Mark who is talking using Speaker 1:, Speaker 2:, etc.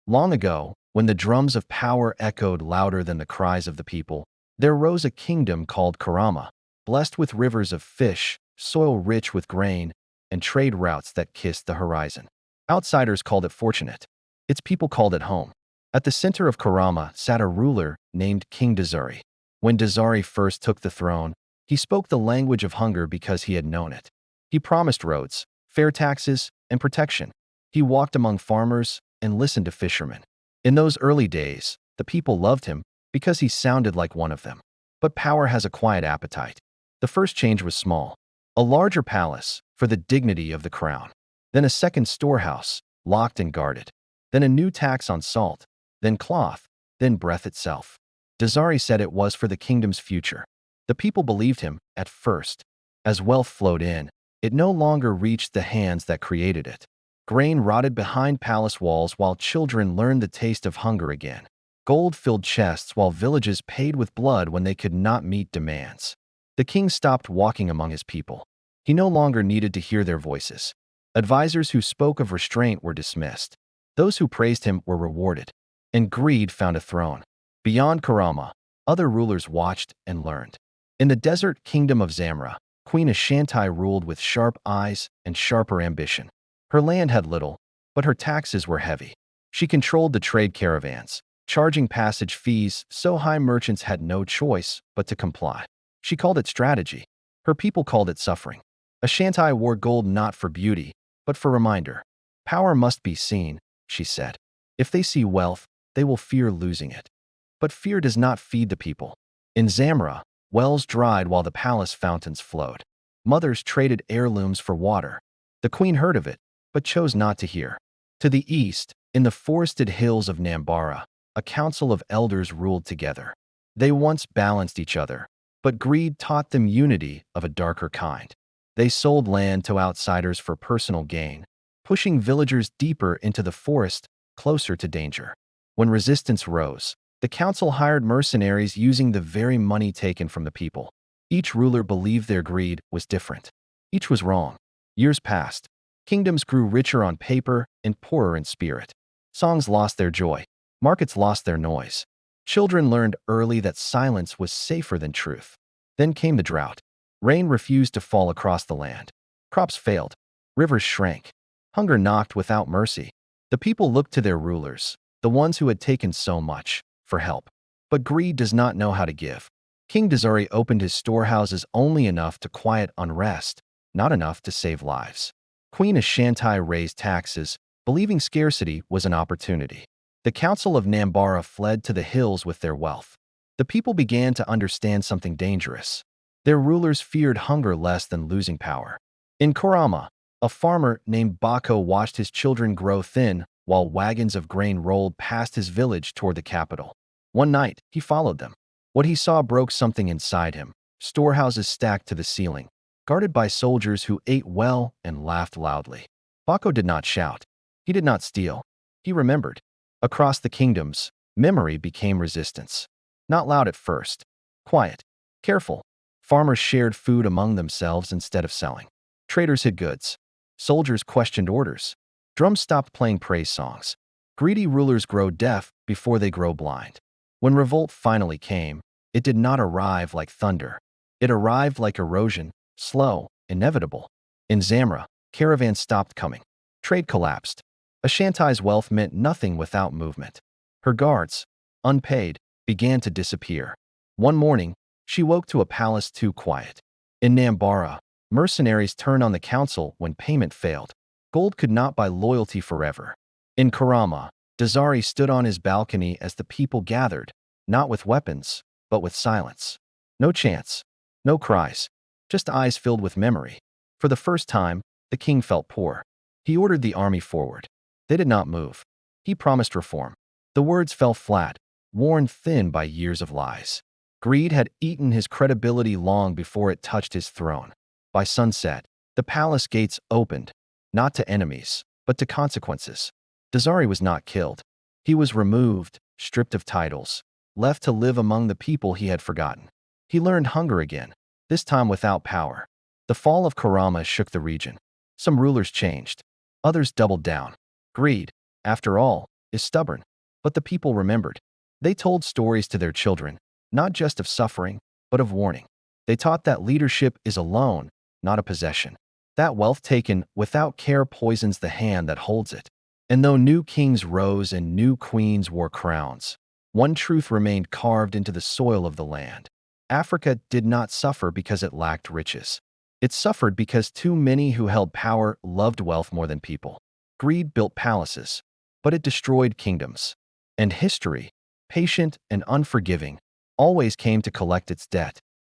Speaker 1: Long ago, when the drums of power echoed louder than the cries of the people, there rose a kingdom called Karama, blessed with rivers of fish, soil rich with grain, and trade routes that kissed the horizon. Outsiders called it fortunate. Its people called it home. At the center of Karama sat a ruler named King Dazari. When Dazari first took the throne, he spoke the language of hunger because he had known it. He promised roads, fair taxes, and protection. He walked among farmers and listened to fishermen. In those early days, the people loved him because he sounded like one of them. But power has a quiet appetite. The first change was small. A larger palace for the dignity of the crown. Then a second storehouse, locked and guarded. Then a new tax on salt. Then cloth. Then breath itself. Dazari said it was for the kingdom's future. The people believed him at first. As wealth flowed in, it no longer reached the hands that created it. Grain rotted behind palace walls while children learned the taste of hunger again. Gold filled chests while villages paid with blood when they could not meet demands. The king stopped walking among his people. He no longer needed to hear their voices. Advisors who spoke of restraint were dismissed. Those who praised him were rewarded. And greed found a throne. Beyond Karama, other rulers watched and learned. In the desert kingdom of Zamra, Queen Ashanti ruled with sharp eyes and sharper ambition. Her land had little, but her taxes were heavy. She controlled the trade caravans, charging passage fees so high merchants had no choice but to comply. She called it strategy. Her people called it suffering. Ashanti wore gold not for beauty, but for reminder. Power must be seen, she said. If they see wealth, they will fear losing it. But fear does not feed the people. In Zamra, wells dried while the palace fountains flowed. Mothers traded heirlooms for water. The queen heard of it, but chose not to hear. To the east, in the forested hills of Nambara, a council of elders ruled together. They once balanced each other, but greed taught them unity of a darker kind. They sold land to outsiders for personal gain, pushing villagers deeper into the forest, closer to danger. When resistance rose, the council hired mercenaries using the very money taken from the people. Each ruler believed their greed was different. Each was wrong. Years passed. Kingdoms grew richer on paper and poorer in spirit. Songs lost their joy. Markets lost their noise. Children learned early that silence was safer than truth. Then came the drought. Rain refused to fall across the land. Crops failed. Rivers shrank. Hunger knocked without mercy. The people looked to their rulers, the ones who had taken so much, for help. But greed does not know how to give. King Dazari opened his storehouses only enough to quiet unrest, not enough to save lives. Queen Ashanti raised taxes, believing scarcity was an opportunity. The Council of Nambara fled to the hills with their wealth. The people began to understand something dangerous. Their rulers feared hunger less than losing power. In Korama, a farmer named Bako watched his children grow thin while wagons of grain rolled past his village toward the capital. One night, he followed them. What he saw broke something inside him. Storehouses stacked to the ceiling, guarded by soldiers who ate well and laughed loudly. Bako did not shout. He did not steal. He remembered. Across the kingdoms, memory became resistance. Not loud at first. Quiet. Careful. Farmers shared food among themselves instead of selling. Traders hid goods. Soldiers questioned orders. Drums stopped playing praise songs. Greedy rulers grow deaf before they grow blind. When revolt finally came, it did not arrive like thunder. It arrived like erosion, slow, inevitable. In Zamra, caravans stopped coming. Trade collapsed. Ashanti's wealth meant nothing without movement. Her guards, unpaid, began to disappear. One morning, she woke to a palace too quiet. In Nambara, mercenaries turned on the council when payment failed. Gold could not buy loyalty forever. In Karama, Dazari stood on his balcony as the people gathered, not with weapons, but with silence. No chants, no cries, just eyes filled with memory. For the first time, the king felt poor. He ordered the army forward. They did not move. He promised reform. The words fell flat, worn thin by years of lies. Greed had eaten his credibility long before it touched his throne. By sunset, the palace gates opened, not to enemies, but to consequences. Dazari was not killed. He was removed, stripped of titles, left to live among the people he had forgotten. He learned hunger again, this time without power. The fall of Karama shook the region. Some rulers changed. Others doubled down. Greed, after all, is stubborn. But the people remembered. They told stories to their children, not just of suffering, but of warning. They taught that leadership is a loan, not a possession. That wealth taken without care poisons the hand that holds it. And though new kings rose and new queens wore crowns, one truth remained carved into the soil of the land. Africa did not suffer because it lacked riches. It suffered because too many who held power loved wealth more than people. Greed built palaces, but it destroyed kingdoms. And history, patient and unforgiving, always came to collect its debt.